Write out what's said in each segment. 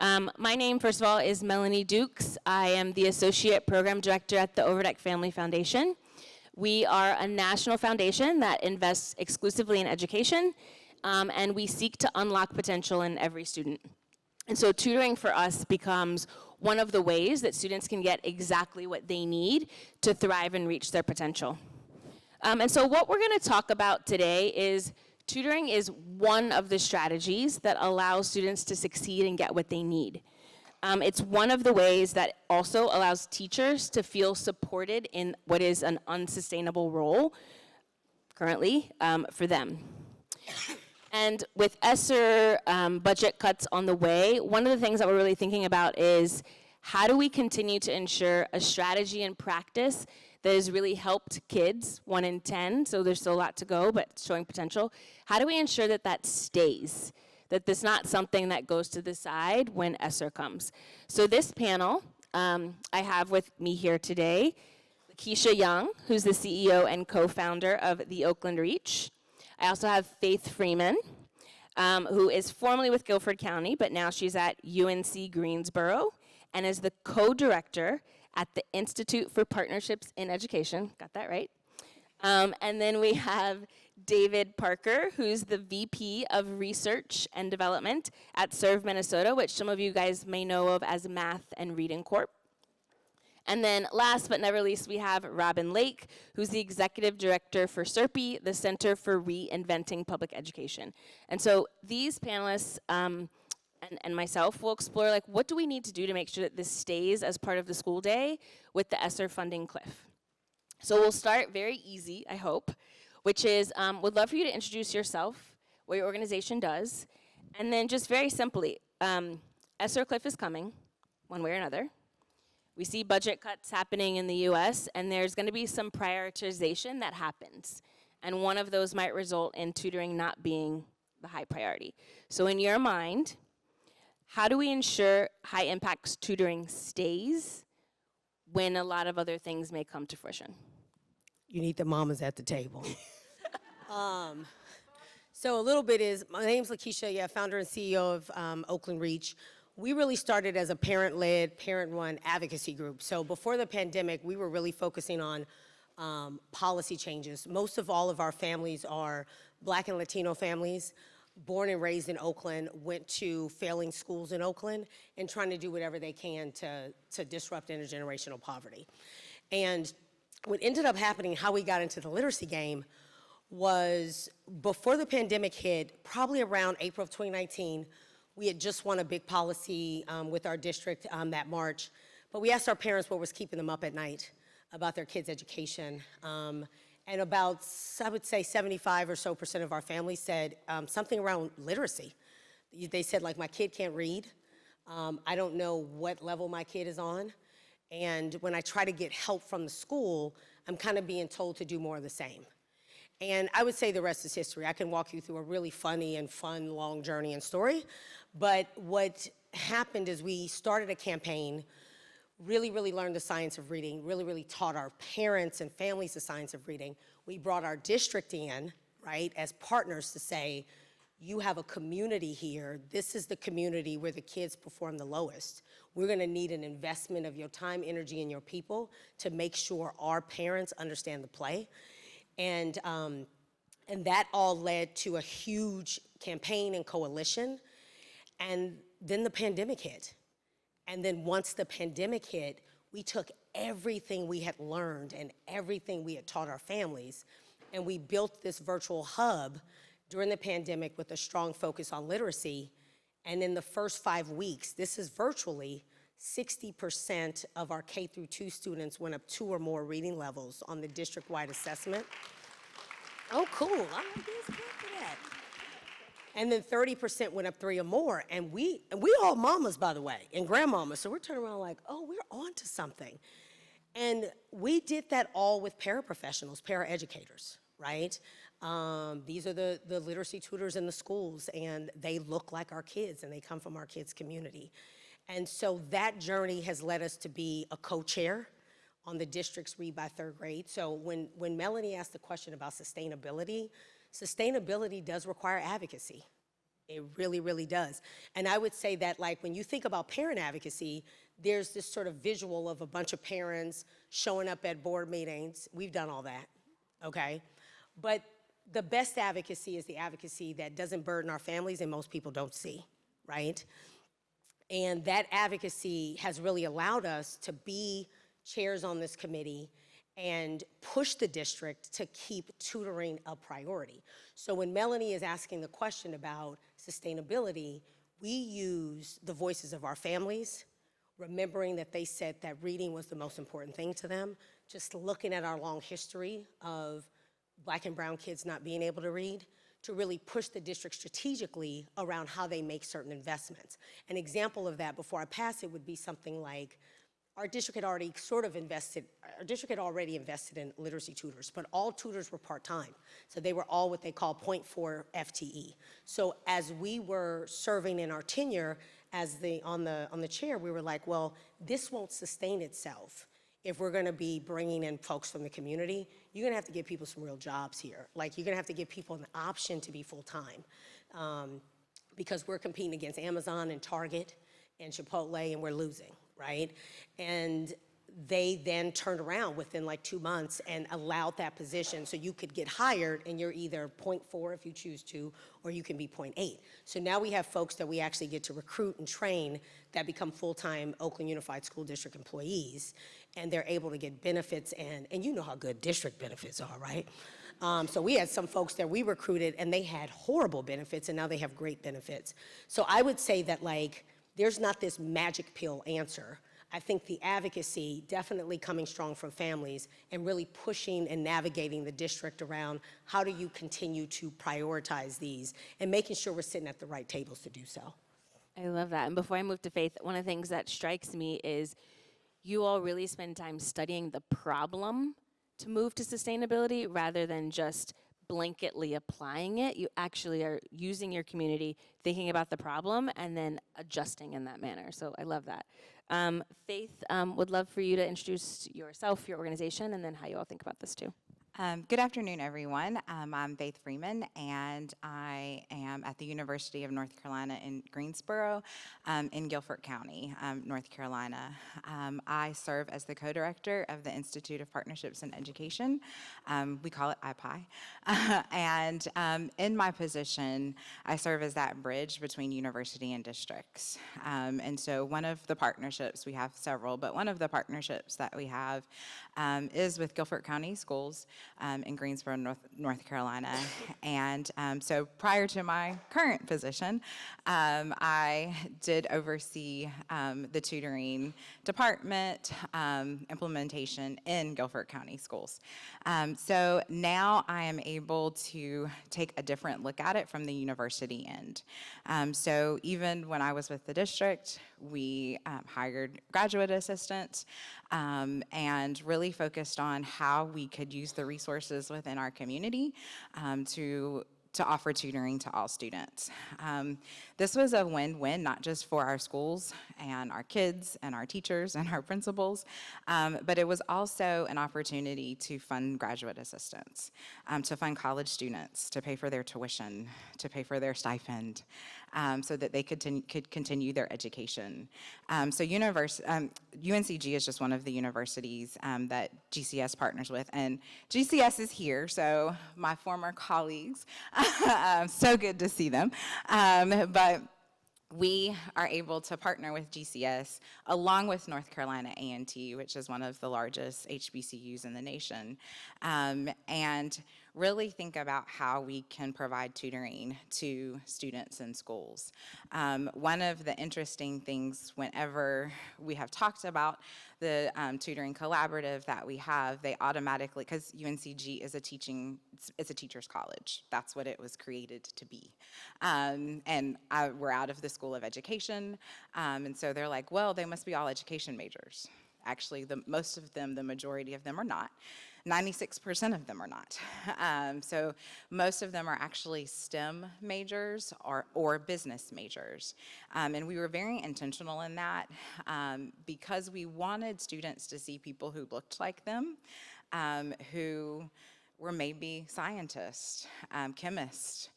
My name, first of all, is Melanie Dukes. I am the Associate Program Director at the Overdeck Family Foundation. We are a national foundation that invests exclusively in education, and we seek to unlock potential in every student. And so tutoring for us becomes one of the ways that students can get exactly what they need to thrive and reach their potential. And so what we're going to talk about today is tutoring is one of the strategies that allows students to succeed and get what they need. It's one of the ways that also allows teachers to feel supported in what is an unsustainable role currently for them. And with ESSER budget cuts on the way, one of the things that we're really thinking about is how do we continue to ensure a strategy and practice that has really helped kids, 1 in 10, so there's still a lot to go, but showing potential. How do we ensure that that stays? That this is not something that goes to the side when ESSER comes. So this panel, I have with me here today, Lakisha Young, who's the CEO and co-founder of the Oakland Reach. I also have Faith Freeman, who is formerly with Guilford County, but now she's at UNC Greensboro, and is the co-director at the Institute for Partnerships in Education. Got that right. And then we have David Parker, who's the VP of Research and Development at ServeMinnesota, which some of you guys may know of as Math and Reading Corp. And then last but never least, we have Robin Lake, who's the Executive Director for CRPE, the Center for Reinventing Public Education. And so these panelists and myself will explore, like, what do we need to do to make sure that this stays as part of the school day with the ESSER funding cliff? So we'll start very easy, I hope, which is, would love for you to introduce yourself, what your organization does, and then just very simply, ESSER cliff is coming, one way or another. We see budget cuts happening in the US, and there's gonna be some prioritization that happens. And one of those might result in tutoring not being the high priority. So in your mind, how do we ensure high impact tutoring stays when a lot of other things may come to fruition? You need the mamas at the table. So a little bit is, my name's Lakisha, founder and CEO of Oakland Reach. We really started as a parent-led, parent-run advocacy group. So before the pandemic, we were really focusing on policy changes. Most of all of our families are Black and Latino families, born and raised in Oakland, went to failing schools in Oakland, and trying to do whatever they can to disrupt intergenerational poverty. And what ended up happening, how we got into the literacy game, was before the pandemic hit, probably around April of 2019, we had just won a big policy with our district that March, but we asked our parents what was keeping them up at night about their kids' education. And about, I would say 75% or so of our families said something around literacy. They said, like, my kid can't read. I don't know what level my kid is on. And when I try to get help from the school, I'm kind of being told to do more of the same. And I would say the rest is history. I can walk you through a really funny and fun, long journey and story. But what happened is we started a campaign, really learned the science of reading, really taught our parents and families the science of reading. We brought our district in, right, as partners to say, you have a community here. This is the community where the kids perform the lowest. We're gonna need an investment of your time, energy, and your people to make sure our parents understand the play. And that all led to a huge campaign and coalition. And then the pandemic hit. And then once the pandemic hit, we took everything we had learned and everything we had taught our families, and we built this virtual hub during the pandemic with a strong focus on literacy. And in the first 5 weeks, this is virtually, 60% of our K through 2 students went up 2 or more reading levels on the district-wide assessment. Oh, cool, I like this, good for that. And then 30% went up 3 or more, and we all mamas, by the way, and grandmamas, so we're turning around like, oh, we're on to something. And we did that all with paraprofessionals, paraeducators, right? These are the literacy tutors in the schools, and they look like our kids, and they come from our kids' community. And so that journey has led us to be a co-chair on the district's Read by Third Grade. So when Melanie asked the question about sustainability, sustainability does require advocacy, It really, really does. And I would say that, like, when you think about parent advocacy, there's this sort of visual of a bunch of parents showing up at board meetings. We've done all that, okay? But the best advocacy is the advocacy that doesn't burden our families and most people don't see, right? And that advocacy has really allowed us to be chairs on this committee and push the district to keep tutoring a priority. So when Melanie is asking the question about sustainability, we use the voices of our families, remembering that they said that reading was the most important thing to them, just looking at our long history of Black and brown kids not being able to read, to really push the district strategically around how they make certain investments. An example of that, before I pass it, would be something like, our district had already invested in literacy tutors, but all tutors were part-time. So they were all what they call 0.4 FTE. So as we were serving in our tenure as on the chair, we were like, well, this won't sustain itself if we're gonna be bringing in folks from the community. You're gonna have to give people some real jobs here. Like, you're gonna have to give people an option to be full-time, because we're competing against Amazon and Target and Chipotle, and we're losing, right? And they then turned around within like 2 months and allowed that position so you could get hired, and you're either 0.4 if you choose to, or you can be 0.8. So now we have folks that we actually get to recruit and train that become full-time Oakland Unified School District employees, and they're able to get benefits, and you know how good district benefits are, right? So we had some folks that we recruited and they had horrible benefits, and now they have great benefits. So I would say that, like, there's not this magic pill answer. I think the advocacy definitely coming strong from families and really pushing and navigating the district around how do you continue to prioritize these and making sure we're sitting at the right tables to do so. I love that. And before I move to Faith, one of the things that strikes me is you all really spend time studying the problem to move to sustainability rather than just blanketly applying it. You actually are using your community, thinking about the problem, and then adjusting in that manner. So I love that. Faith, would love for you to introduce yourself, your organization, and then how you all think about this too. Good afternoon, everyone. I'm Faith Freeman, and I am at the University of North Carolina in Greensboro, in Guilford County, North Carolina. I serve as the co-director of the Institute of Partnerships in Education. We call it IPI. And in my position, I serve as that bridge between university and districts. And so one of the partnerships, we have several, but one of the partnerships that we have is with Guilford County Schools in Greensboro, North Carolina. And so prior to my current position, I did oversee the tutoring department implementation in Guilford County Schools. So now I am able to take a different look at it from the university end. So even when I was with the district, we hired graduate assistants and really focused on how we could use the resources within our community to offer tutoring to all students. This was a win-win, not just for our schools and our kids and our teachers and our principals, but it was also an opportunity to fund graduate assistants, to fund college students, to pay for their tuition, to pay for their stipend, so that they could continue their education. So UNCG is just one of the universities that GCS partners with, and GCS is here, so my former colleagues, so good to see them. But we are able to partner with GCS along with North Carolina A&T, which is one of the largest HBCUs in the nation, and really think about how we can provide tutoring to students in schools. One of the interesting things whenever we have talked about the tutoring collaborative that we have, they automatically, because UNCG is it's a teacher's college. That's what it was created to be. We're out of the School of Education, and so they're like, well, they must be all education majors. Actually, most of them, the majority of them are not. 96% of them are not. So most of them are actually STEM majors or business majors. And we were very intentional in that because we wanted students to see people who looked like them, who were maybe scientists, chemists.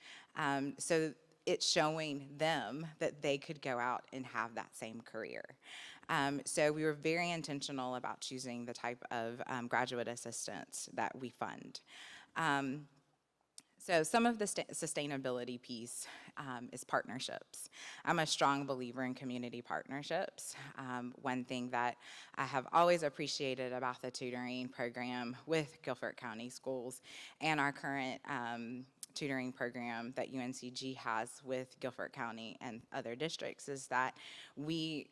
So it's showing them that they could go out and have that same career. So we were very intentional about choosing the type of graduate assistance that we fund. So some of the sustainability piece is partnerships. I'm a strong believer in community partnerships. One thing that I have always appreciated about the tutoring program with Guilford County Schools and our current tutoring program that UNCG has with Guilford County and other districts is that we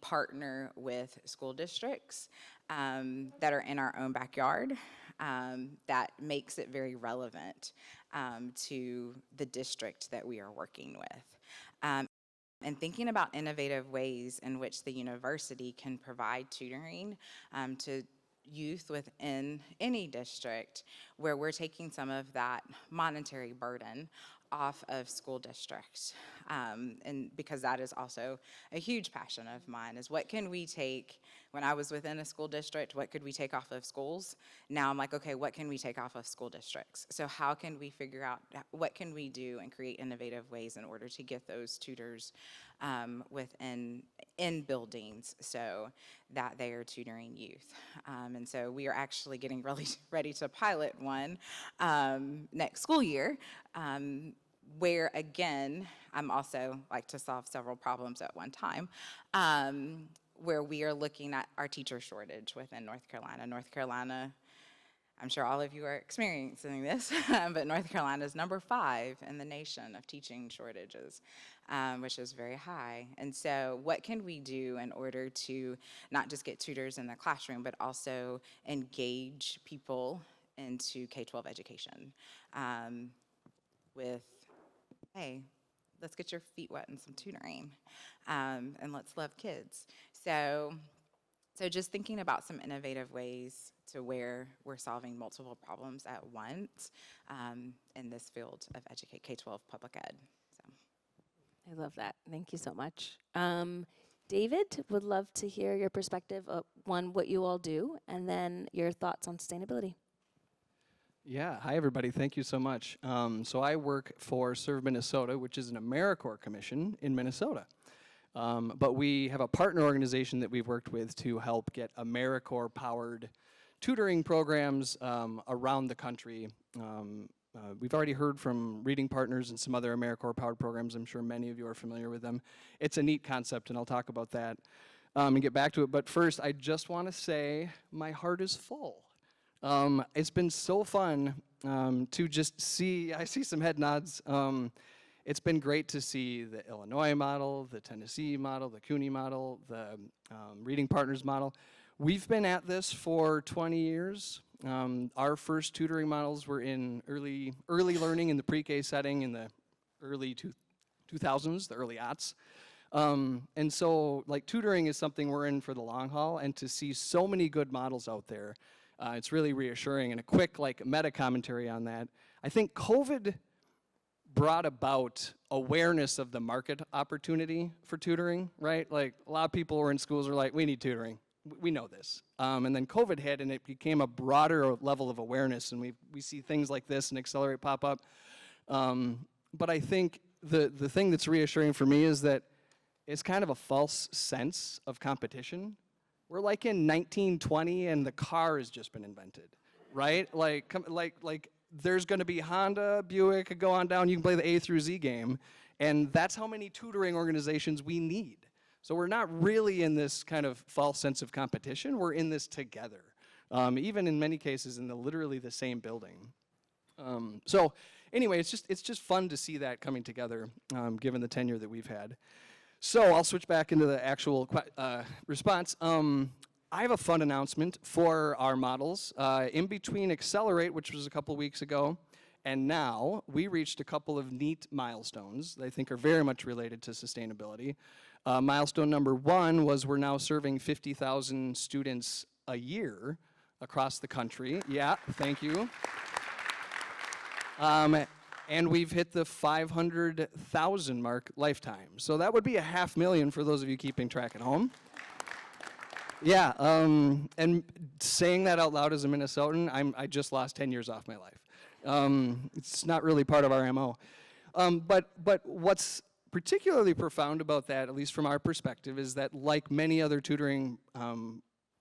partner with school districts that are in our own backyard. That makes it very relevant to the district that we are working with. And thinking about innovative ways in which the university can provide tutoring to youth within any district, where we're taking some of that monetary burden off of school districts. And because that is also a huge passion of mine, is what can we take, when I was within a school district, what could we take off of schools? Now I'm like, okay, what can we take off of school districts? So how can we figure out, what can we do and create innovative ways in order to get those tutors in buildings so that they are tutoring youth. And so we are actually getting really ready to pilot one next school year, where again, I'm also like to solve several problems at one time, where we are looking at our teacher shortage within North Carolina. North Carolina, I'm sure all of you are experiencing this, but North Carolina is number 5 in the nation of teaching shortages, which is very high. And so what can we do in order to not just get tutors in the classroom, but also engage people into K-12 education with, hey, let's get your feet wet in some tutoring, and let's love kids. So just thinking about some innovative ways to where we're solving multiple problems at once in this field of K-12 public ed. So. I love that. Thank you so much. David, would love to hear your perspective of, one, what you all do, and then your thoughts on sustainability. Yeah, hi everybody, thank you so much. So I work for ServeMinnesota, which is an AmeriCorps commission in Minnesota. But we have a partner organization that we've worked with to help get AmeriCorps-powered tutoring programs around the country. We've already heard from Reading Partners and some other AmeriCorps-powered programs. I'm sure many of you are familiar with them. It's a neat concept, and I'll talk about that and get back to it. But first, I just want to say my heart is full. It's been so fun to just see, I see some head nods. It's been great to see the Illinois model, the Tennessee model, the CUNY model, the Reading Partners model. We've been at this for 20 years. Our first tutoring models were in early learning in the pre-K setting in the early 2000s, the early aughts. And so like tutoring is something we're in for the long haul, and to see so many good models out there, it's really reassuring. And a quick like meta commentary on that, I think COVID brought about awareness of the market opportunity for tutoring, right? Like a lot of people who are in schools are like, we need tutoring. We know this. And then COVID hit and it became a broader level of awareness, and we see things like this and Accelerate pop up. But I think the thing that's reassuring for me is that it's kind of a false sense of competition. We're like in 1920 and the car has just been invented, right? Like there's going to be Honda, Buick, go on down, you can play the A through Z game, and that's how many tutoring organizations we need. So we're not really in this kind of false sense of competition, we're in this together, even in many cases in literally the same building. So anyway, it's just fun to see that coming together, given the tenure that we've had. So I'll switch back into the actual response. I have a fun announcement for our models. In between Accelerate, which was a couple weeks ago, and now, we reached a couple of neat milestones that I think are very much related to sustainability. Milestone number 1 was we're now serving 50,000 students a year across the country. Yeah, thank you. And we've hit the 500,000 mark lifetime. So that would be 500,000 for those of you keeping track at home. Yeah, and saying that out loud as a Minnesotan, I just lost 10 years off my life. It's not really part of our MO. But what's particularly profound about that, at least from our perspective, is that like many other tutoring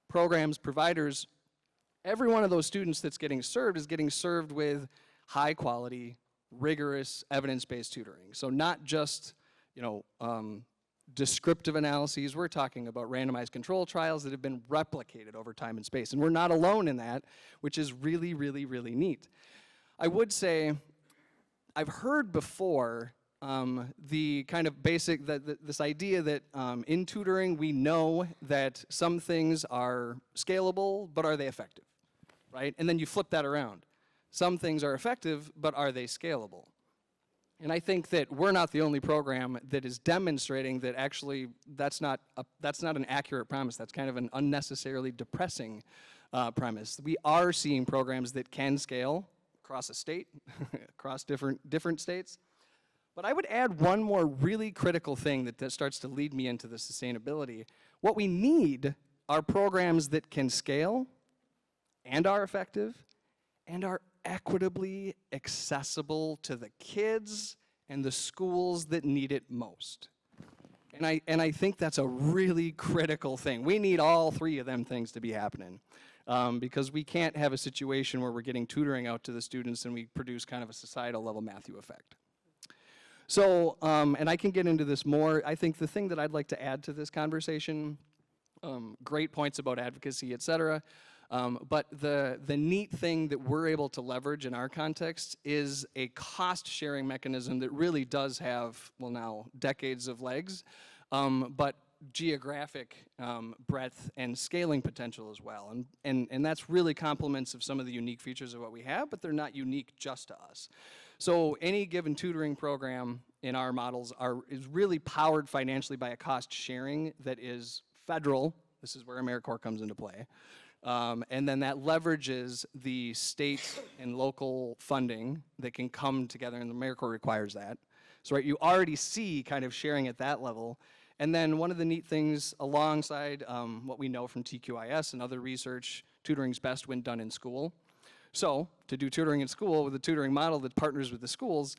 programs, providers, every one of those students that's getting served is getting served with high quality, rigorous, evidence-based tutoring. So not just, descriptive analyses. We're talking about randomized control trials that have been replicated over time and space. And we're not alone in that, which is really, really, really neat. I would say, I've heard before the kind of basic, this idea that in tutoring we know that some things are scalable, but are they effective, right? And then you flip that around. Some things are effective, but are they scalable? And I think that we're not the only program that is demonstrating that actually that's not an accurate premise. That's kind of an unnecessarily depressing premise. We are seeing programs that can scale across a state, across different states. But I would add one more really critical thing that starts to lead me into the sustainability. What we need are programs that can scale and are effective and are equitably accessible to the kids and the schools that need it most. And I think that's a really critical thing. We need all three of them things to be happening. Because we can't have a situation where we're getting tutoring out to the students and we produce kind of a societal level Matthew effect. So, and I can get into this more. I think the thing that I'd like to add to this conversation, great points about advocacy, et cetera, but the neat thing that we're able to leverage in our context is a cost-sharing mechanism that really does have, well now, decades of legs, but geographic breadth and scaling potential as well. And that's really complements of some of the unique features of what we have, but they're not unique just to us. So any given tutoring program in our models is really powered financially by a cost sharing that is federal. This is where AmeriCorps comes into play. And then that leverages the state and local funding that can come together, and AmeriCorps requires that. So right, you already see kind of sharing at that level. And then one of the neat things alongside what we know from TQIS and other research, tutoring's best when done in school. So to do tutoring in school with a tutoring model that partners with the schools,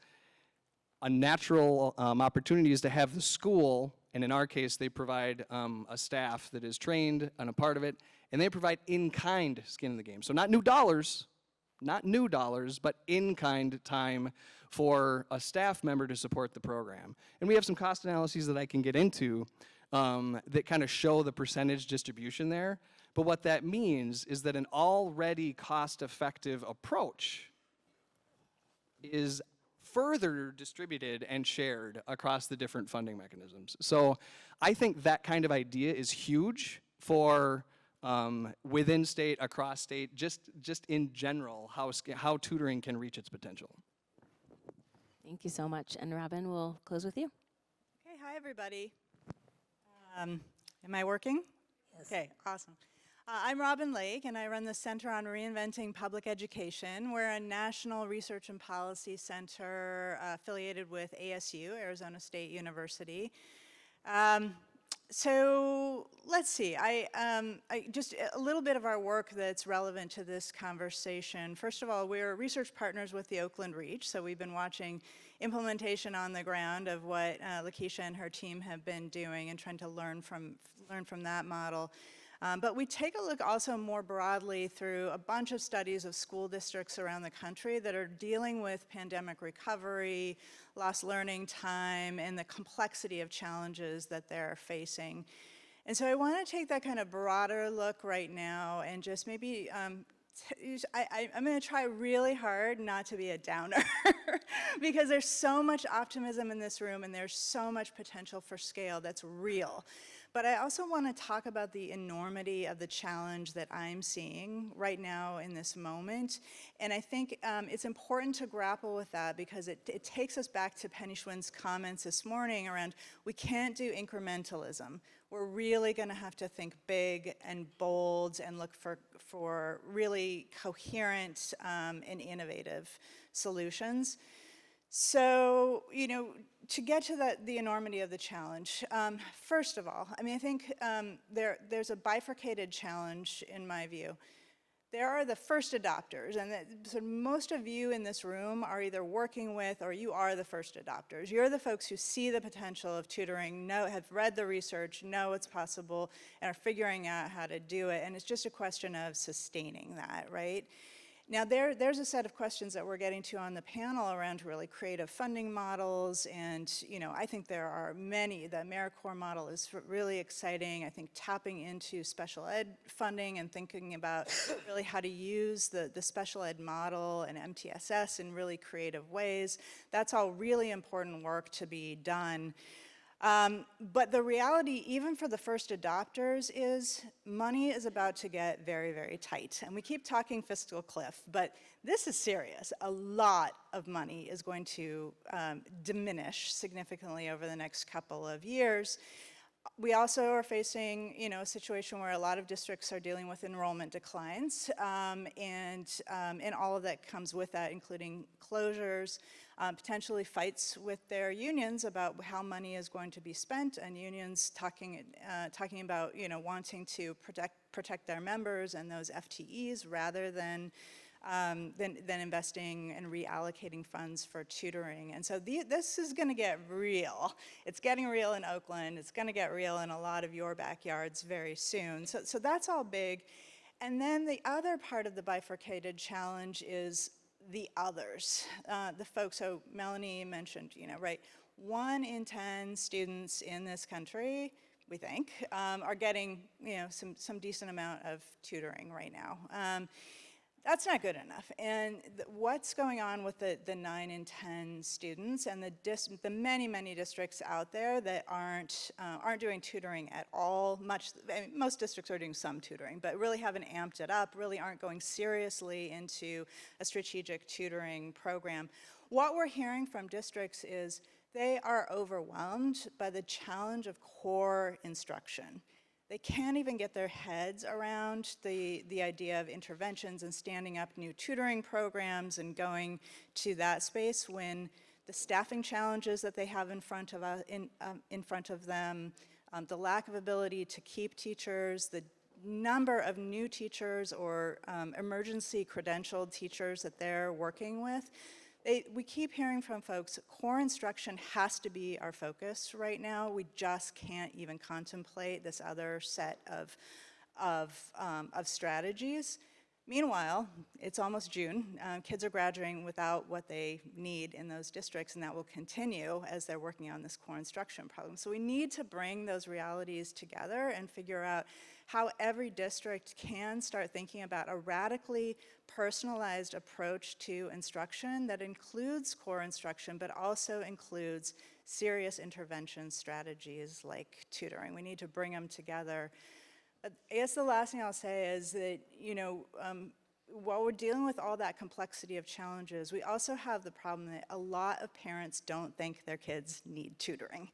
a natural opportunity is to have the school, and in our case they provide a staff that is trained on a part of it, and they provide in-kind skin in the game. So not new dollars, but in-kind time for a staff member to support the program. And we have some cost analyses that I can get into that kind of show the percentage distribution there. But what that means is that an already cost-effective approach is further distributed and shared across the different funding mechanisms. So I think that kind of idea is huge for within state, across state, just in general, how tutoring can reach its potential. Thank you so much. And Robin, we'll close with you. Okay, hi everybody. Am I working? Yes. Okay, awesome. I'm Robin Lake, and I run the Center on Reinventing Public Education. We're a national research and policy center affiliated with ASU, Arizona State University. So let's see, just a little bit of our work that's relevant to this conversation. First of all, we're research partners with the Oakland Reach, so we've been watching implementation on the ground of what Lakisha and her team have been doing and trying to learn from that model. But we take a look also more broadly through a bunch of studies of school districts around the country that are dealing with pandemic recovery, lost learning time, and the complexity of challenges that they're facing. And so I want to take that kind of broader look right now and just maybe, I'm going to try really hard not to be a downer because there's so much optimism in this room and there's so much potential for scale that's real. But I also want to talk about the enormity of the challenge that I'm seeing right now in this moment. And I think it's important to grapple with that because it takes us back to Penny Schwinn's comments this morning around we can't do incrementalism. We're really going to have to think big and bold and look for really coherent and innovative solutions. So, to get to the enormity of the challenge, first of all, I mean, I think there's a bifurcated challenge in my view. there are the first adopters, and so most of you in this room are either working with or you are the first adopters. You're the folks who see the potential of tutoring, have read the research, know it's possible, and are figuring out how to do it, and it's just a question of sustaining that, right? Now there's a set of questions that we're getting to on the panel around really creative funding models, and I think there are many. The AmeriCorps model is really exciting. I think tapping into special ed funding and thinking about really how to use the special ed model and MTSS in really creative ways, that's all really important work to be done. But the reality, even for the first adopters, is money is about to get very, very tight. And we keep talking fiscal cliff, but this is serious. A lot of money is going to diminish significantly over the next couple of years. We also are facing, a situation where a lot of districts are dealing with enrollment declines, and all of that comes with that, including closures, potentially fights with their unions about how money is going to be spent, and unions talking about, wanting to protect their members and those FTEs rather than investing and reallocating funds for tutoring. And so this is going to get real. It's getting real in Oakland. It's going to get real in a lot of your backyards very soon. So that's all big. And then the other part of the bifurcated challenge is the others, the folks. So Melanie mentioned, right, 1 in 10 students in this country, we think, are getting, some decent amount of tutoring right now. That's not good enough. And what's going on with the 9 in 10 students and the many, many districts out there that aren't doing tutoring at all? Most districts are doing some tutoring, but really haven't amped it up, really aren't going seriously into a strategic tutoring program. What we're hearing from districts is they are overwhelmed by the challenge of core instruction. They can't even get their heads around the idea of interventions and standing up new tutoring programs and going to that space when the staffing challenges that they have in front of them, the lack of ability to keep teachers, the number of new teachers or emergency credentialed teachers that they're working with. We keep hearing from folks, core instruction has to be our focus right now. We just can't even contemplate this other set of strategies. Meanwhile, it's almost June. Kids are graduating without what they need in those districts, and that will continue as they're working on this core instruction problem. So we need to bring those realities together and figure out how every district can start thinking about a radically personalized approach to instruction that includes core instruction, but also includes serious intervention strategies like tutoring. We need to bring them together. I guess the last thing I'll say is that, while we're dealing with all that complexity of challenges, we also have the problem that a lot of parents don't think their kids need tutoring.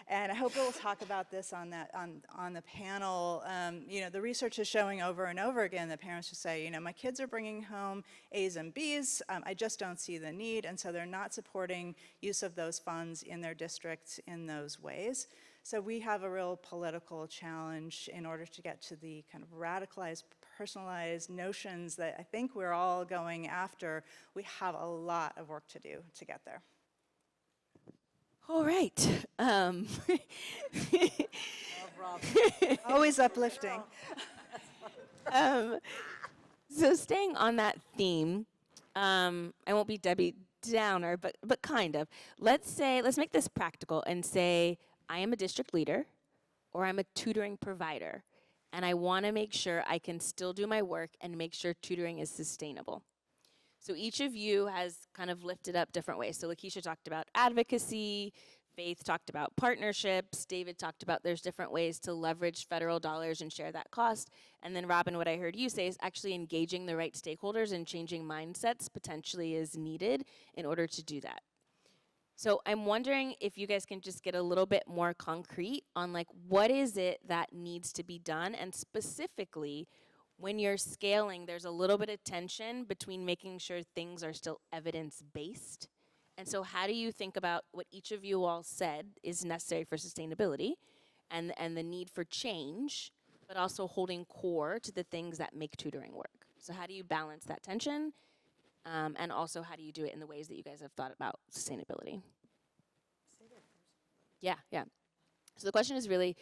And I hope we'll talk about this on the panel. The research is showing over and over again that parents just say, my kids are bringing home A's and B's, I just don't see the need, and so they're not supporting use of those funds in their districts in those ways. So we have a real political challenge in order to get to the kind of radicalized, personalized notions that I think we're all going after. We have a lot of work to do to get there. All right. Always uplifting. So staying on that theme, I won't be Debbie Downer, but kind of. Let's make this practical and say I am a district leader or I'm a tutoring provider, and I want to make sure I can still do my work and make sure tutoring is sustainable. So each of you has kind of lifted up different ways. So Lakisha talked about advocacy, Faith talked about partnerships, David talked about there's different ways to leverage federal dollars and share that cost. And then Robin, what I heard you say is actually engaging the right stakeholders and changing mindsets potentially is needed in order to do that. So I'm wondering if you guys can just get a little bit more concrete on like what is it that needs to be done, and specifically when you're scaling, there's a little bit of tension between making sure things are still evidence-based. And so how do you think about what each of you all said is necessary for sustainability and the need for change, but also holding core to the things that make tutoring work? So how do you balance that tension? And also, how do you do it in the ways that you guys have thought about sustainability? Yeah, yeah. So the question is really,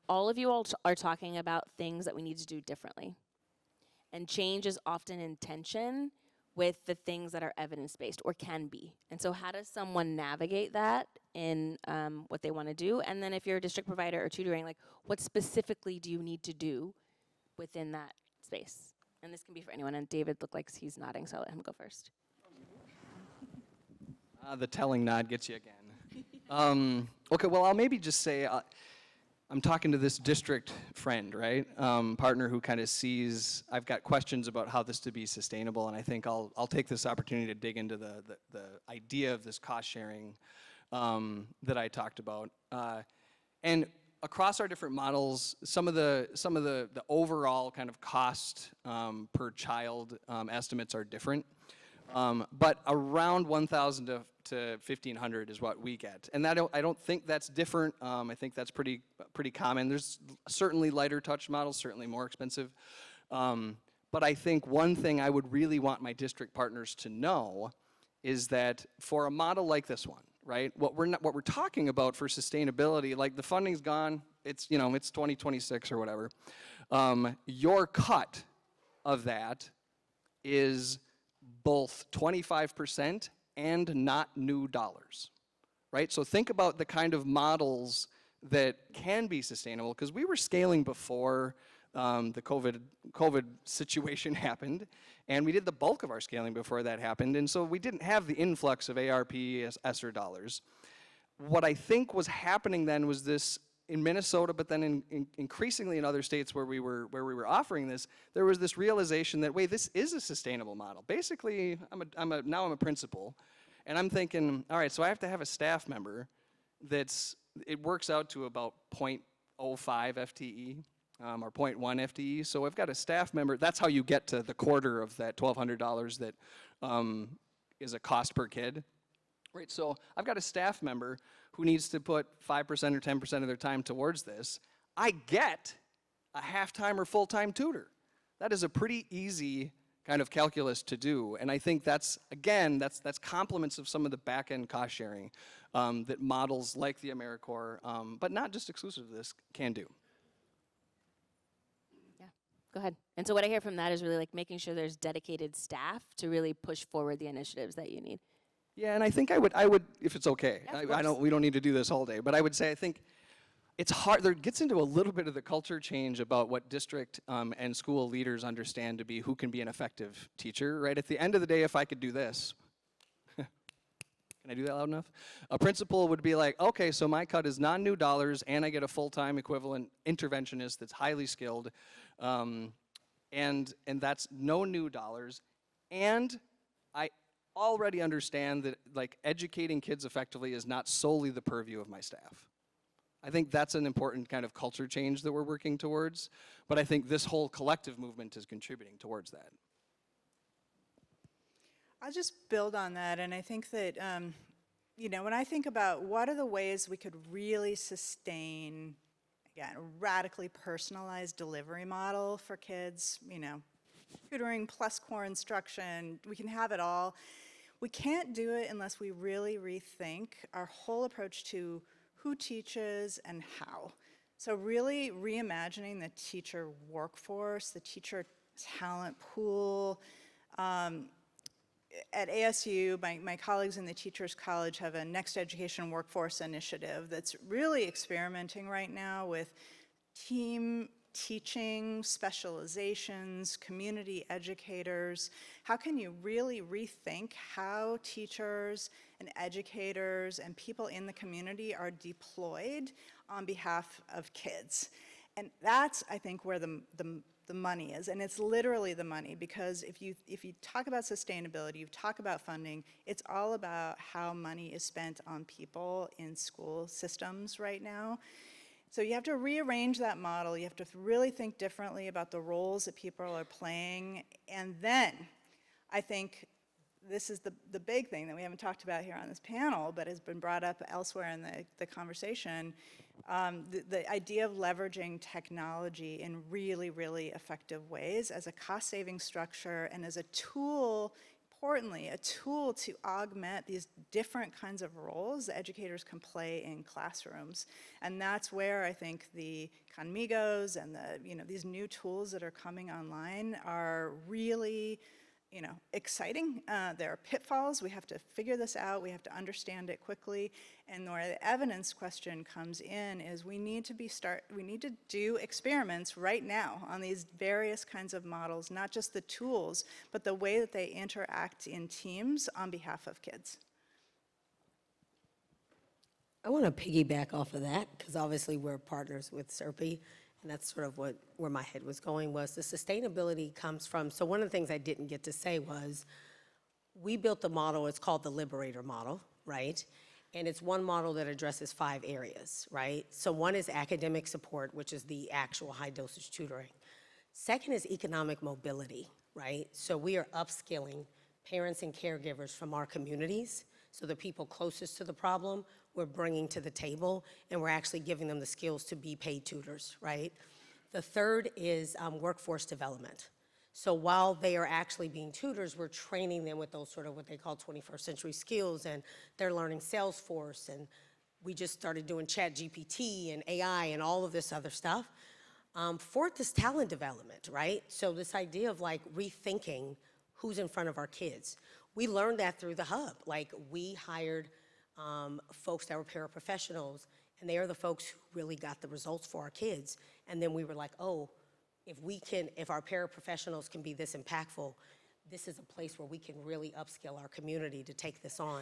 all of you all are talking about things that we need to do differently. And change is often in tension with the things that are evidence-based or can be. And so how does someone navigate that in what they want to do? And then if you're a district provider or tutoring, like what specifically do you need to do within that space? And this can be for anyone. And David looked like he's nodding, so I'll let him go first. The telling nod gets you again. Okay, well, I'll maybe just say, I'm talking to this district friend, right? Partner who kind of sees, I've got questions about how this to be sustainable, and I think I'll take this opportunity to dig into the idea of this cost sharing that I talked about. And across our different models, some of the overall kind of cost per child estimates are different. But around 1,000 to 1,500 is what we get, and I don't think that's different. I think that's pretty common. There's certainly lighter touch models, certainly more expensive. But I think one thing I would really want my district partners to know is that for a model like this one, right? What we're talking about for sustainability, like the funding's gone. It's it's 2026 or whatever. Your cut of that is both 25% and not new dollars, right? So think about the kind of models that can be sustainable, because we were scaling before the COVID situation happened, and we did the bulk of our scaling before that happened, and so we didn't have the influx of ARPE ESSER dollars. What I think was happening then was this, in Minnesota, but then increasingly in other states where we were offering this, there was this realization that, wait, this is a sustainable model. Basically, now I'm a principal, and I'm thinking, all right, so I have to have a staff member it works out to about 0.05 FTE or 0.1 FTE. So I've got a staff member. That's how you get to the quarter of that $1,200 that is a cost per kid. Right, so I've got a staff member who needs to put 5% or 10% of their time towards this. I get a half-time or full-time tutor. That is a pretty easy kind of calculus to do, and I think that's complements of some of the back-end cost sharing that models like the AmeriCorps, but not just exclusive to this, can do. Yeah, go ahead. And so what I hear from that is really like making sure there's dedicated staff to really push forward the initiatives that you need. Yeah, and I think I would, if it's okay. Yeah, we don't need to do this all day, but I would say I think it's hard. There gets into a little bit of the culture change about what district and school leaders understand to be who can be an effective teacher. Right. At the end of the day, if I could do this, can I do that loud enough? A principal would be like, okay, so my cut is non-new dollars, and I get a full-time equivalent interventionist that's highly skilled, and that's no new dollars, and I already understand that like educating kids effectively is not solely the purview of my staff. I think that's an important kind of culture change that we're working towards, but I think this whole collective movement is contributing towards that. I'll just build on that, and I think that, when I think about what are the ways we could really sustain, again, a radically personalized delivery model for kids, tutoring plus core instruction, we can have it all. We can't do it unless we really rethink our whole approach to who teaches and how. So really reimagining the teacher workforce, the teacher talent pool. At ASU, my colleagues in the Teachers College have a Next Education Workforce Initiative that's really experimenting right now with team teaching, specializations, community educators. How can you really rethink how teachers and educators and people in the community are deployed on behalf of kids? And that's, I think, where the money is, and it's literally the money, because if you talk about sustainability, you talk about funding, it's all about how money is spent on people in school systems right now. So you have to rearrange that model. You have to really think differently about the roles that people are playing. And then I think this is the big thing that we haven't talked about here on this panel, but has been brought up elsewhere in the conversation, the idea of leveraging technology in really, really effective ways as a cost-saving structure and as a tool, importantly, a tool to augment these different kinds of roles that educators can play in classrooms. And that's where I think the Conmigos and these new tools that are coming online are really exciting. There are pitfalls. We have to figure this out. We have to understand it quickly. And where the evidence question comes in is we need to do experiments right now on these various kinds of models, not just the tools, but the way that they interact in teams on behalf of kids. I want to piggyback off of that because obviously we're partners with CRPE, and that's sort of where my head was going was the sustainability comes from. So one of the things I didn't get to say was we built the model, it's called the Liberator model, right? And it's one model that addresses 5 areas, right? So one is academic support, which is the actual high dosage tutoring. Second is economic mobility, right? So we are upskilling parents and caregivers from our communities. So the people closest to the problem, we're bringing to the table, and we're actually giving them the skills to be paid tutors, right? The third is workforce development. So while they are actually being tutors, we're training them with those sort of what they call 21st century skills, and they're learning Salesforce, and we just started doing ChatGPT and AI and all of this other stuff. Fourth is talent development, right? So this idea of like rethinking who's in front of our kids. We learned that through the hub. Like we hired folks that were paraprofessionals, and they are the folks who really got the results for our kids. And then we were like, oh, if our paraprofessionals can be this impactful, this is a place where we can really upskill our community to take this on.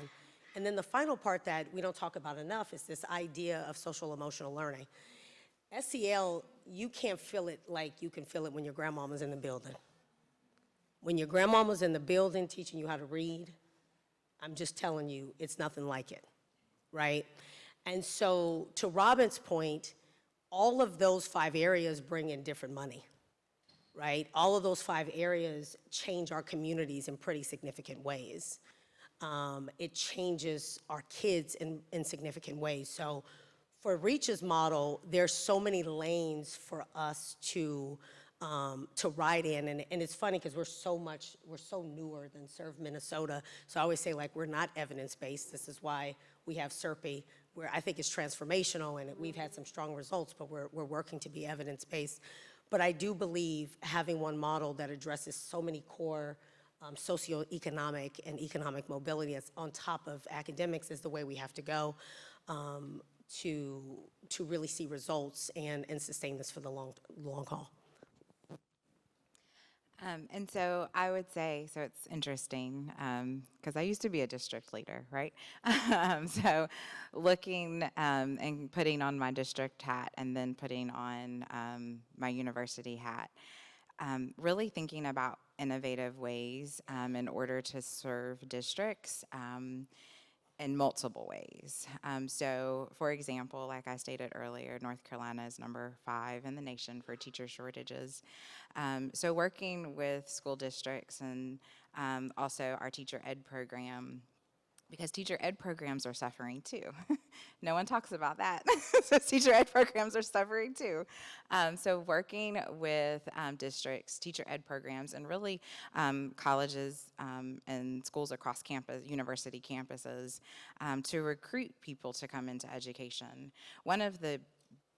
And then the final part that we don't talk about enough is this idea of social emotional learning. SEL, you can't feel it like you can feel it when your grandmama's in the building. When your grandmama's in the building teaching you how to read, I'm just telling you, it's nothing like it, right? And so to Robin's point, all of those 5 areas bring in different money, right? All of those 5 areas change our communities in pretty significant ways. It changes our kids in significant ways. So for Reach's model, there's so many lanes for us to ride in, and it's funny because we're so newer than ServeMinnesota. So I always say like we're not evidence-based. This is why we have CRPE, where I think it's transformational, and we've had some strong results, but we're working to be evidence-based. But I do believe having one model that addresses so many core socioeconomic and economic mobility as on top of academics is the way we have to go to really see results and sustain this for the long haul. And so I would say, so it's interesting, because I used to be a district leader, right? So looking and putting on my district hat and then putting on my university hat, really thinking about innovative ways in order to serve districts in multiple ways. So for example, like I stated earlier, North Carolina is number 5 in the nation for teacher shortages. So working with school districts and also our teacher ed program, because teacher ed programs are suffering too. No one talks about that. So teacher ed programs are suffering too. So working with districts, teacher ed programs, and really colleges and schools across campus, university campuses, to recruit people to come into education. One of the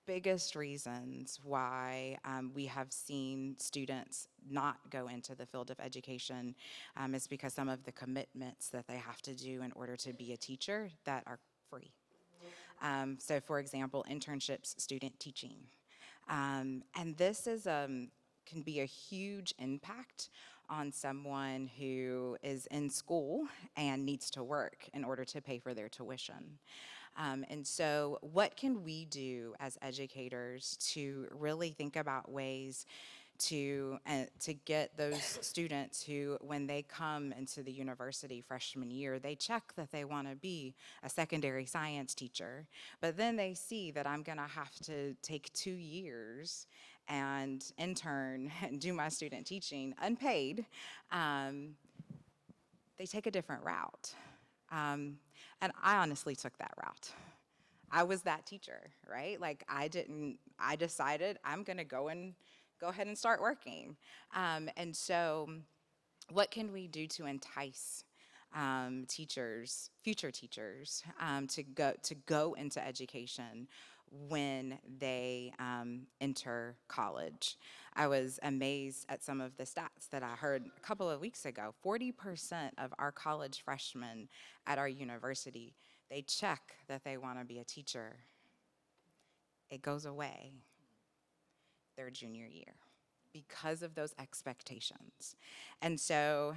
biggest reasons why we have seen students not go into the field of education is because some of the commitments that they have to do in order to be a teacher that are free. So for example, internships, student teaching. And this is can be a huge impact on someone who is in school and needs to work in order to pay for their tuition. And so what can we do as educators to really think about ways to get those students who, when they come into the university freshman year, they check that they want to be a secondary science teacher, but then they see that I'm going to have to take 2 years and intern and do my student teaching unpaid. they take a different route. And I honestly took that route. I was that teacher, right? Like I decided I'm gonna go ahead and start working. And so what can we do to entice teachers, future teachers, to go into education when they enter college? I was amazed at some of the stats that I heard a couple of weeks ago. 40% of our college freshmen at our university, they check that they want to be a teacher. It goes away their junior year because of those expectations. And so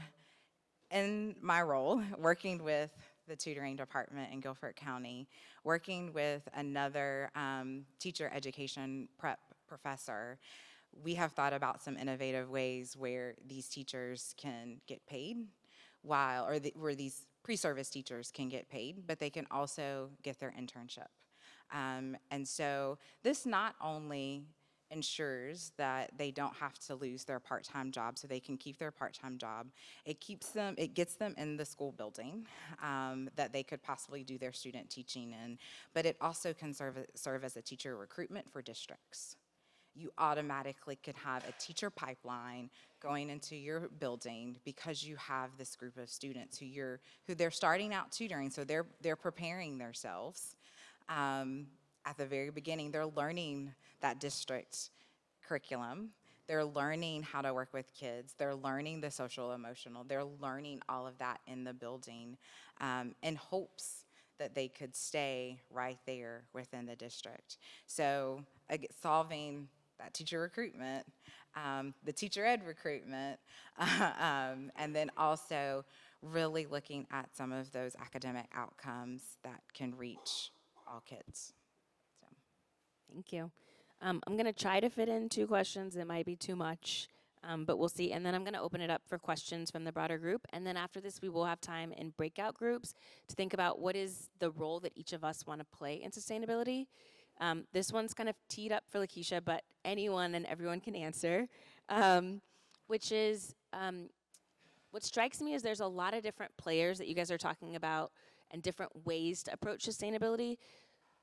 in my role, working with the tutoring department in Guilford County, working with another teacher education prep professor, we have thought about some innovative ways where these teachers can get paid where these pre-service teachers can get paid, but they can also get their internship. And so this not only ensures that they don't have to lose their part-time job, so they can keep their part-time job. It gets them in the school building that they could possibly do their student teaching in, but it also can serve as a teacher recruitment for districts. You automatically could have a teacher pipeline going into your building because you have this group of students who they're starting out tutoring, so they're preparing themselves. At the very beginning, they're learning that district curriculum. They're learning how to work with kids. They're learning the social emotional. They're learning all of that in the building in hopes that they could stay right there within the district. So solving that teacher recruitment, the teacher ed recruitment, and then also really looking at some of those academic outcomes that can reach all kids. So. Thank you. I'm going to try to fit in 2 questions. It might be too much, but we'll see. And then I'm going to open it up for questions from the broader group. And then after this, we will have time in breakout groups to think about what is the role that each of us want to play in sustainability. This one's kind of teed up for Lakisha, but anyone and everyone can answer, which is, what strikes me is there's a lot of different players that you guys are talking about and different ways to approach sustainability.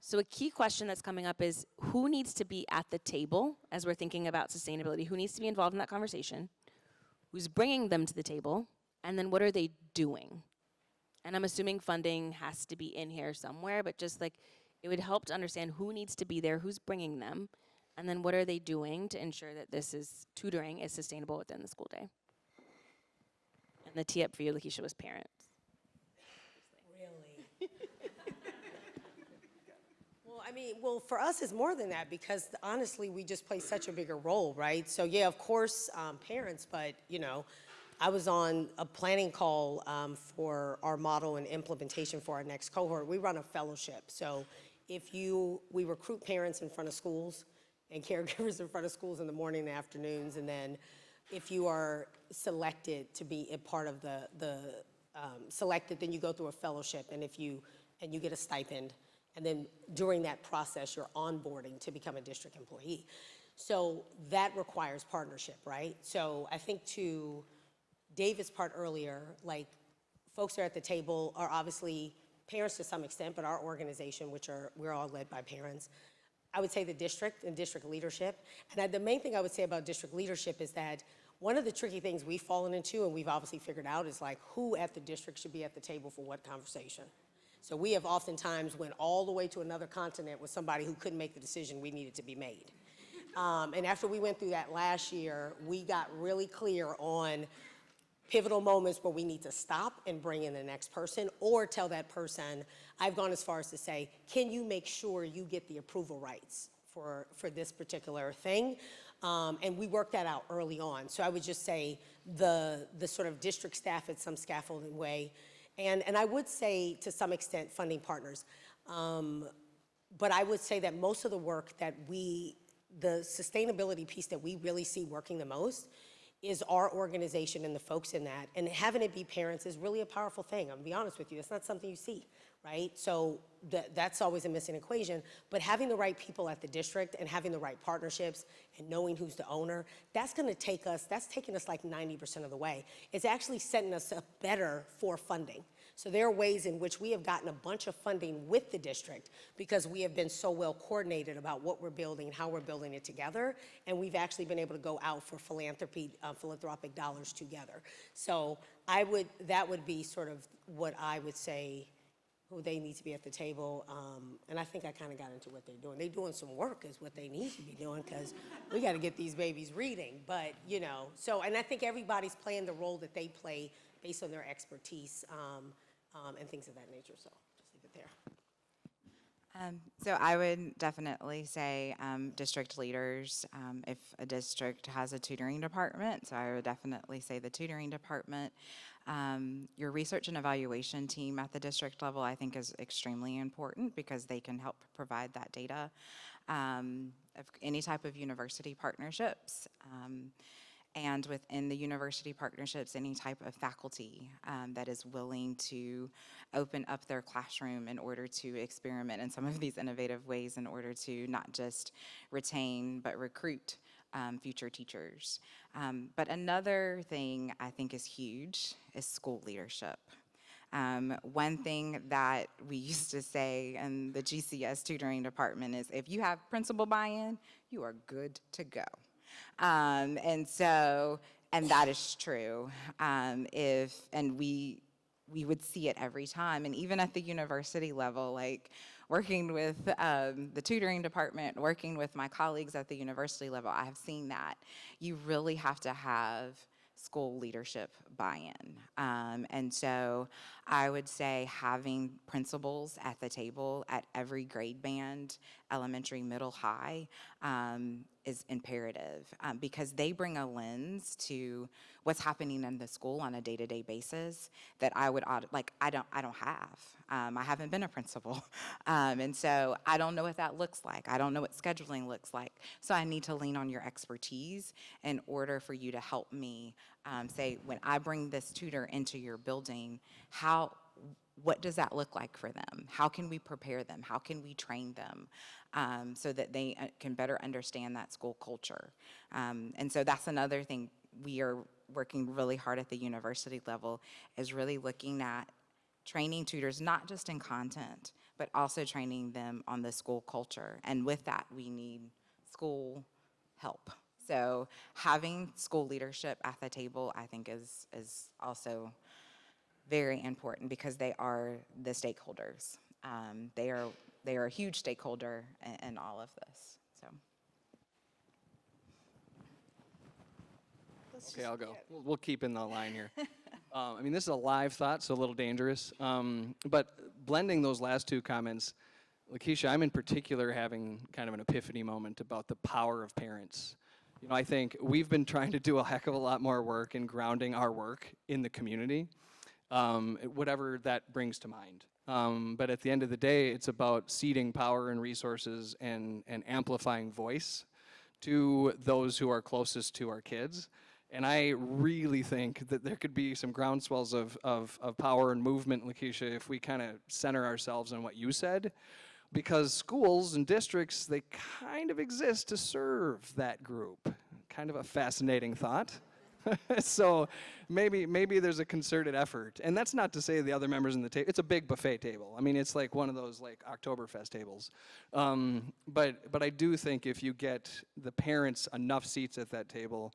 So a key question that's coming up is who needs to be at the table as we're thinking about sustainability? Who needs to be involved in that conversation? Who's bringing them to the table? And then what are they doing? And I'm assuming funding has to be in here somewhere, but just like it would help to understand who needs to be there, who's bringing them, and then what are they doing to ensure that tutoring is sustainable within the school day? And the tee up for you, Lakisha, was parents. Really? Well, for us, it's more than that because honestly, we just play such a bigger role, right? So yeah, of course, parents, but I was on a planning call for our model and implementation for our next cohort. We run a fellowship. So we recruit parents in front of schools and caregivers in front of schools in the morning and afternoons. And then if you are selected to be a part of selected, then you go through a fellowship and you get a stipend. And then during that process, you're onboarding to become a district employee. So that requires partnership, right? So I think to David's part earlier, like folks are at the table are obviously parents to some extent, but our organization, we're all led by parents. I would say the district and district leadership. And the main thing I would say about district leadership is that one of the tricky things we've fallen into and we've obviously figured out is like who at the district should be at the table for what conversation. So we have oftentimes went all the way to another continent with somebody who couldn't make the decision we needed to be made. And after we went through that last year, we got really clear on pivotal moments where we need to stop and bring in the next person or tell that person, I've gone as far as to say, can you make sure you get the approval rights for this particular thing? And we worked that out early on. So I would just say the sort of district staff at some scaffolding way. And I would say to some extent funding partners. But I would say that most of the work that the sustainability piece that we really see working the most is our organization and the folks in that. And having it be parents is really a powerful thing. I'm gonna be honest with you, it's not something you see. right? So that's always a missing equation. But having the right people at the district and having the right partnerships and knowing who's the owner, that's taking us like 90% of the way. It's actually setting us up better for funding. So there are ways in which we have gotten a bunch of funding with the district because we have been so well coordinated about what we're building, how we're building it together, and we've actually been able to go out for philanthropic dollars together. So that would be sort of what I would say, who they need to be at the table, and I think I kind of got into what they're doing. They're doing some work is what they need to be doing because we got to get these babies reading, but and I think everybody's playing the role that they play based on their expertise and things of that nature, so just leave it there. So I would definitely say district leaders, if a district has a tutoring department, so I would definitely say the tutoring department. Your research and evaluation team at the district level, I think, is extremely important because they can help provide that data. Of any type of university partnerships, and within the university partnerships, any type of faculty that is willing to open up their classroom in order to experiment in some of these innovative ways in order to not just retain but recruit future teachers. But another thing I think is huge is school leadership. One thing that we used to say in the GCS tutoring department is if you have principal buy-in, you are good to go. And that is true. We would see it every time, and even at the university level, like working with the tutoring department, working with my colleagues at the university level, I have seen that. You really have to have school leadership buy-in. And so I would say having principals at the table at every grade band, elementary, middle, high, is imperative because they bring a lens to what's happening in the school on a day-to-day basis that I don't have. I haven't been a principal. And so I don't know what that looks like. I don't know what scheduling looks like. So I need to lean on your expertise in order for you to help me say, when I bring this tutor into your building, what does that look like for them? How can we prepare them? How can we train them so that they can better understand that school culture? And so that's another thing we are working really hard at the university level is really looking at training tutors, not just in content, but also training them on the school culture. And with that, we need school help. So having school leadership at the table, I think, is also very important because they are the stakeholders. They are a huge stakeholder in all of this. So. Okay, I'll go. We'll keep in the line here. I mean, this is a live thought, so a little dangerous. But blending those last two comments, Lakisha, I'm in particular having kind of an epiphany moment about the power of parents. I think we've been trying to do a heck of a lot more work in grounding our work in the community, whatever that brings to mind. But at the end of the day, it's about seeding power and resources and amplifying voice to those who are closest to our kids. And I really think that there could be some groundswells of power and movement, Lakisha, if we kind of center ourselves on what you said. Because schools and districts, they kind of exist to serve that group. Kind of a fascinating thought. So maybe there's a concerted effort. And that's not to say the other members in the table, it's a big buffet table. I mean, it's like one of those like Oktoberfest tables. But I do think if you get the parents enough seats at that table,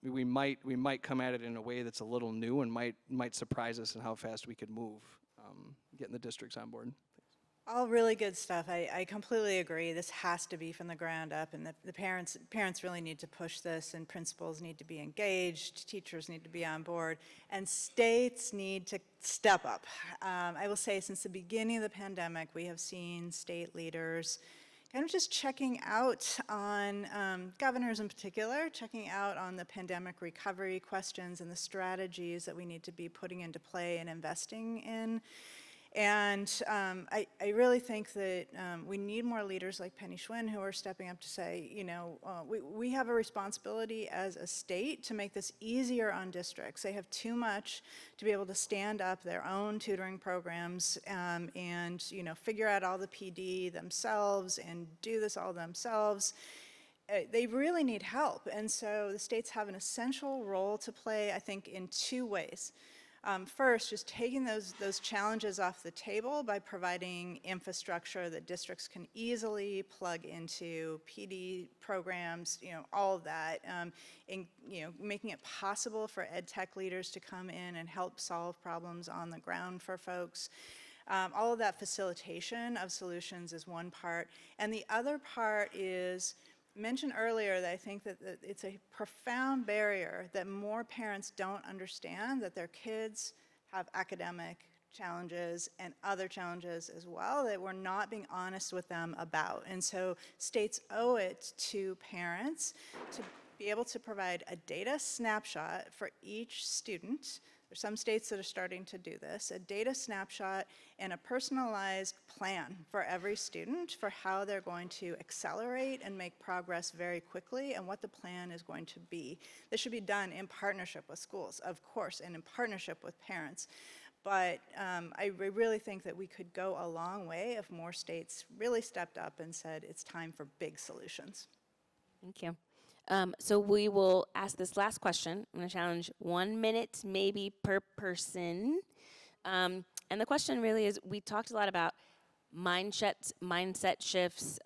we might come at it in a way that's a little new and might surprise us in how fast we could move, getting the districts on board. All really good stuff. I completely agree. This has to be from the ground up, and the parents really need to push this, and principals need to be engaged, teachers need to be on board, and states need to step up. I will say since the beginning of the pandemic, we have seen state leaders kind of just checking out on, governors in particular, checking out on the pandemic recovery questions and the strategies that we need to be putting into play and investing in. And I really think that we need more leaders like Penny Schwinn who are stepping up to say, you know, we have a responsibility as a state to make this easier on districts. They have too much to be able to stand up their own tutoring programs and, you know, figure out all the PD themselves and do this all themselves. They really need help. And so the states have an essential role to play, I think, in two ways. First, just taking those challenges off the table by providing infrastructure that districts can easily plug into, PD programs, you know, all of that, and, you know, making it possible for ed tech leaders to come in and help solve problems on the ground for folks. All of that facilitation of solutions is one part. And the other part is, mentioned earlier that I think that it's a profound barrier that more parents don't understand that their kids have academic challenges and other challenges as well that we're not being honest with them about. And so states owe it to parents to be able to provide a data snapshot for each student. There's some states that are starting to do this, a data snapshot and a personalized plan for every student for how they're going to accelerate and make progress very quickly and what the plan is going to be. This should be done in partnership with schools, of course, and in partnership with parents. But I really think that we could go a long way if more states really stepped up and said it's time for big solutions. Thank you. So we will ask this last question. I'm going to challenge 1 minute maybe per person. And the question really is, we talked a lot about mindset shifts,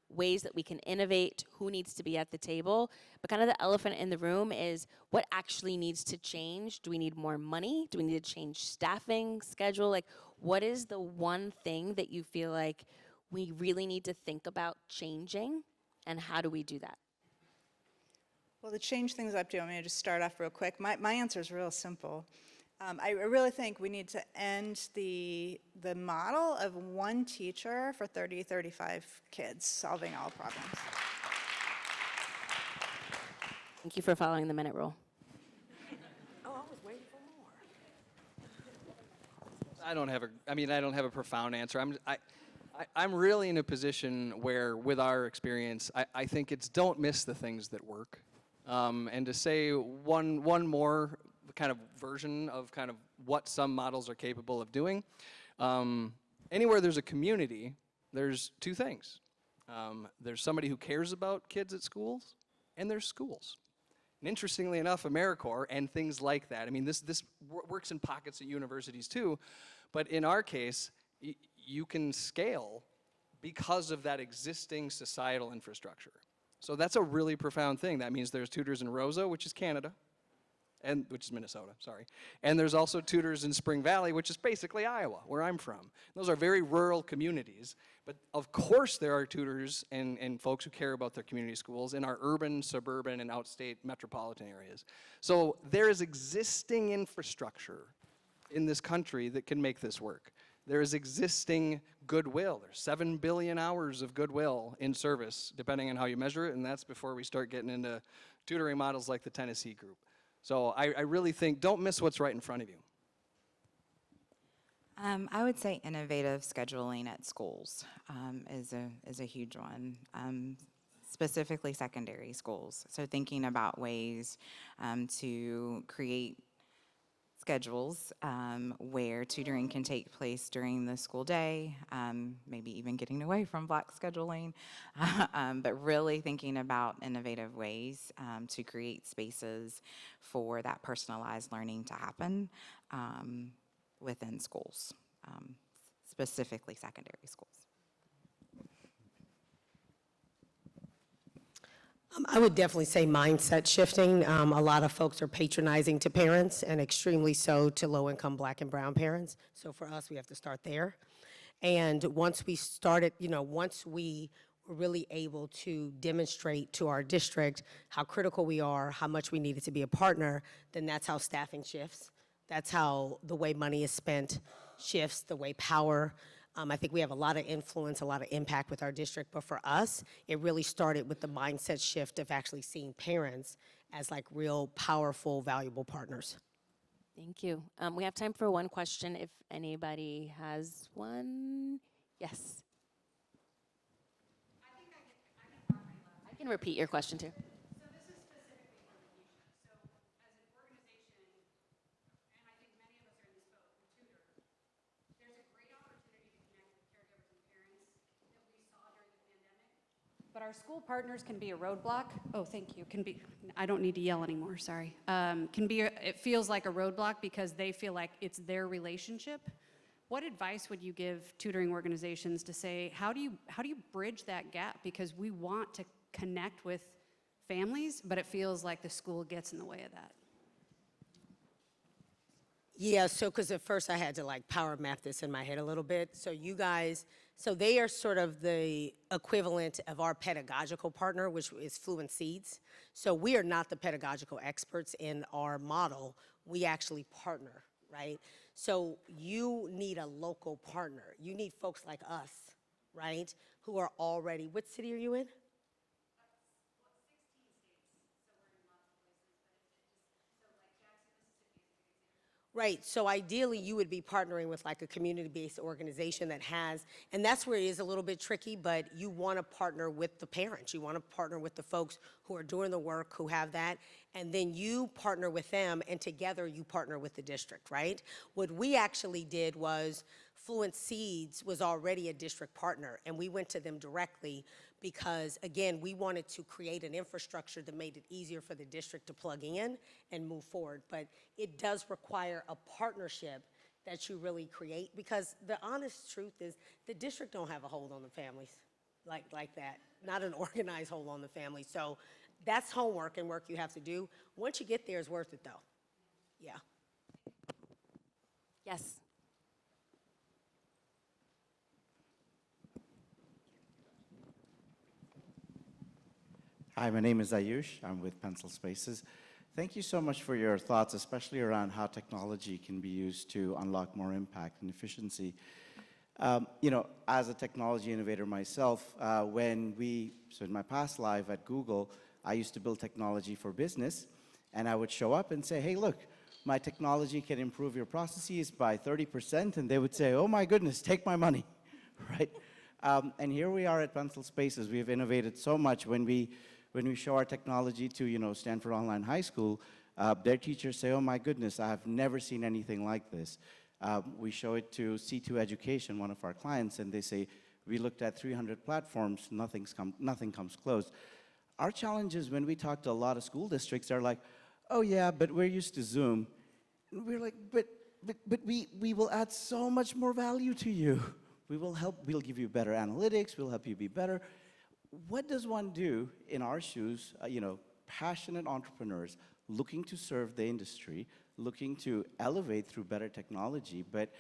ways that we can innovate, who needs to be at the table. But kind of the elephant in the room is what actually needs to change. Do we need more money? Do we need to change staffing, schedule? Like, what is the one thing that you feel like we really need to think about changing? And how do we do that? Well, to change things up, do you want me to just start off real quick? My answer is real simple. I really think we need to end the model of one teacher for 30, 35 kids solving all problems. Thank you for following the minute rule. Oh, I was waiting for more. I don't have a profound answer. I'm really in a position where, with our experience, I think it's don't miss the things that work. And to say one more kind of version of kind of what some models are capable of doing, anywhere there's a community, there's two things. There's somebody who cares about kids at schools, and there's schools. And interestingly enough, AmeriCorps and things like that, I mean, this works in pockets at universities too, but in our case, you can scale because of that existing societal infrastructure. So that's a really profound thing. That means there's tutors in Rosa, which is Canada, which is Minnesota, sorry. And there's also tutors in Spring Valley, which is basically Iowa, where I'm from. Those are very rural communities, but of course there are tutors and folks who care about their community schools in our urban, suburban, and outstate metropolitan areas. So there is existing infrastructure in this country that can make this work. There is existing goodwill. There's 7 billion hours of goodwill in service, depending on how you measure it, and that's before we start getting into tutoring models like the Tennessee group. So I really think, don't miss what's right in front of you. I would say innovative scheduling at schools is a huge one, specifically secondary schools. So thinking about ways to create schedules where tutoring can take place during the school day, maybe even getting away from block scheduling, but really thinking about innovative ways to create spaces for that personalized learning to happen within schools, specifically secondary schools. I would definitely say mindset shifting. A lot of folks are patronizing to parents and extremely so to low-income Black and brown parents. So for us, we have to start there. And once we started, once we were really able to demonstrate to our district how critical we are, how much we needed to be a partner, then that's how staffing shifts. That's how the way money is spent shifts, the way power. I think we have a lot of influence, a lot of impact with our district, but for us, it really started with the mindset shift of actually seeing parents as like real powerful, valuable partners. Thank you. We have time for one question if anybody has one. Yes. I can repeat your question too. So this is specifically for Lakisha. So as an organization, and I think many of us are in this boat, we tutor, there's a great opportunity to connect with caregivers and parents that we saw during the pandemic. But our school partners can be a roadblock. Oh, thank you. Can be, I don't need to yell anymore, sorry. It feels like a roadblock because they feel like it's their relationship. What advice would you give tutoring organizations to say, how do you bridge that gap? Because we want to connect with families, but it feels like the school gets in the way of that. Yeah, so because at first I had to like power map this in my head a little bit. So you guys, so they are sort of the equivalent of our pedagogical partner, which is Fluent Seeds. So we are not the pedagogical experts in our model. We actually partner, right? So you need a local partner. You need folks like us, right? Who are already, what city are you in? Right, so ideally you would be partnering with like a community-based organization that has, and that's where it is a little bit tricky, but you want to partner with the parents. You want to partner with the folks who are doing the work, who have that, and then you partner with them, and together you partner with the district, right? What we actually did was Fluent Seeds was already a district partner, and we went to them directly because, again, we wanted to create an infrastructure that made it easier for the district to plug in and move forward. But it does require a partnership that you really create, because the honest truth is the district don't have a hold on the families like that, not an organized hold on the family. So that's homework and work you have to do. Once you get there, it's worth it, though. Yeah. Yes. Hi, my name is Ayush. I'm with Pencil Spaces. Thank you so much for your thoughts, especially around how technology can be used to unlock more impact and efficiency. You know, as a technology innovator myself, so in my past life at Google, I used to build technology for business, and I would show up and say, hey, look, my technology can improve your processes by 30%, and they would say, oh my goodness, take my money, right? And here we are at Pencil Spaces. We have innovated so much. When we show our technology to, you know, Stanford Online High School, their teachers say, oh my goodness, I have never seen anything like this. We show it to C2 Education, one of our clients, and they say, we looked at 300 platforms, nothing comes close. Our challenge is when we talk to a lot of school districts, they're like, oh yeah, but we're used to Zoom. And we're like, but we will add so much more value to you. We will help, we'll give you better analytics, we'll help you be better. What does one do in our shoes, you know, passionate entrepreneurs looking to serve the industry, looking to elevate through better technology, but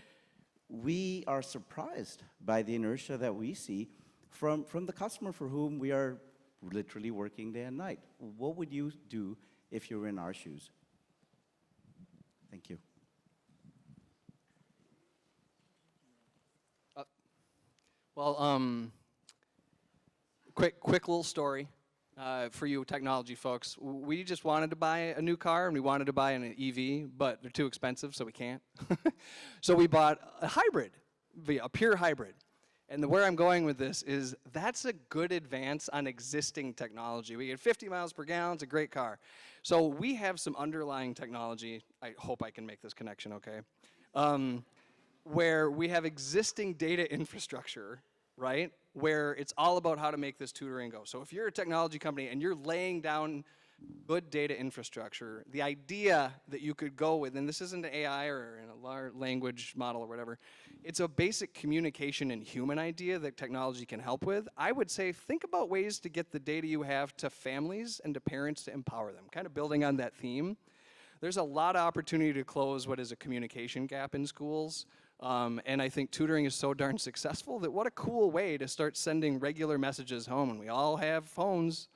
we are surprised by the inertia that we see from the customer for whom we are literally working day and night. What would you do if you were in our shoes? Thank you. Well, quick little story for you technology folks. We just wanted to buy a new car, and we wanted to buy an EV, but they're too expensive, so we can't. So we bought a hybrid, a pure hybrid. And where I'm going with this is that's a good advance on existing technology. We get 50 miles per gallon, it's a great car. So we have some underlying technology, I hope I can make this connection okay, where we have existing data infrastructure, right, where it's all about how to make this tutoring go. So if you're a technology company and you're laying down good data infrastructure, the idea that you could go with, and this isn't an AI or a large language model or whatever, it's a basic communication and human idea that technology can help with. I would say think about ways to get the data you have to families and to parents to empower them, kind of building on that theme. There's a lot of opportunity to close what is a communication gap in schools. And I think tutoring is so darn successful that what a cool way to start sending regular messages home. And we all have phones,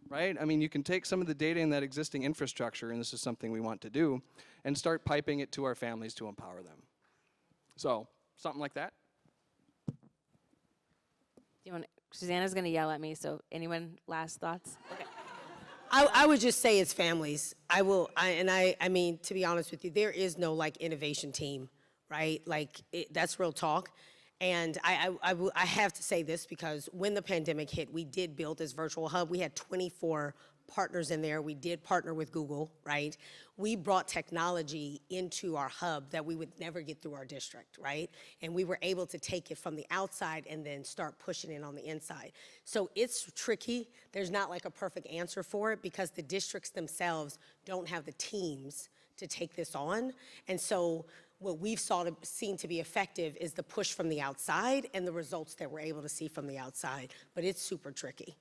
right? I mean, you can take some of the data in that existing infrastructure, and this is something we want to do, and start piping it to our families to empower them. So, something like that. Do you want? Susanna's going to yell at me. So, anyone last thoughts? Okay. I would just say it's families. I mean, to be honest with you, there is no like innovation team, right? Like that's real talk. And I have to say this because when the pandemic hit, we did build this virtual hub. We had 24 partners in there. We did partner with Google, right? We brought technology into our hub that we would never get through our district, right? And we were able to take it from the outside and then start pushing it on the inside. So it's tricky. There's not like a perfect answer for it because the districts themselves don't have the teams to take this on. And so what we've seen to be effective is the push from the outside and the results that we're able to see from the outside. But it's super tricky.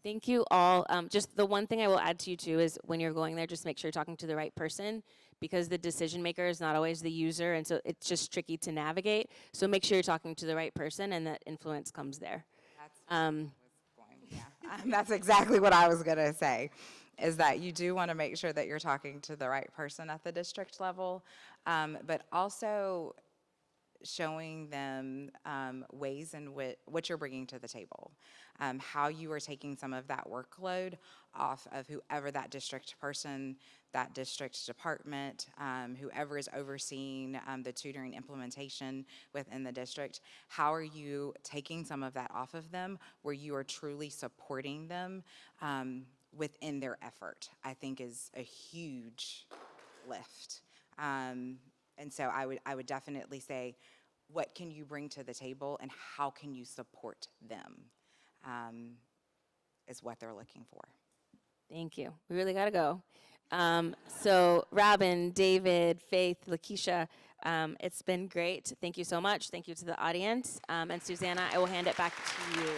Thank you all. Just the one thing I will add to you too is when you're going there, just make sure you're talking to the right person because the decision maker is not always the user, and so it's just tricky to navigate. So make sure you're talking to the right person and that influence comes there. That's exactly what I was going to say, is that you do want to make sure that you're talking to the right person at the district level, but also showing them ways in which what you're bringing to the table, how you are taking some of that workload off of whoever that district person, that district department, whoever is overseeing the tutoring implementation within the district. How are you taking some of that off of them where you are truly supporting them within their effort, I think is a huge lift. And so I would definitely say, what can you bring to the table and how can you support them is what they're looking for. Thank you. We really got to go. So Robin, David, Faith, Lakisha, it's been great. Thank you so much. Thank you to the audience. And Susanna, I will hand it back to you.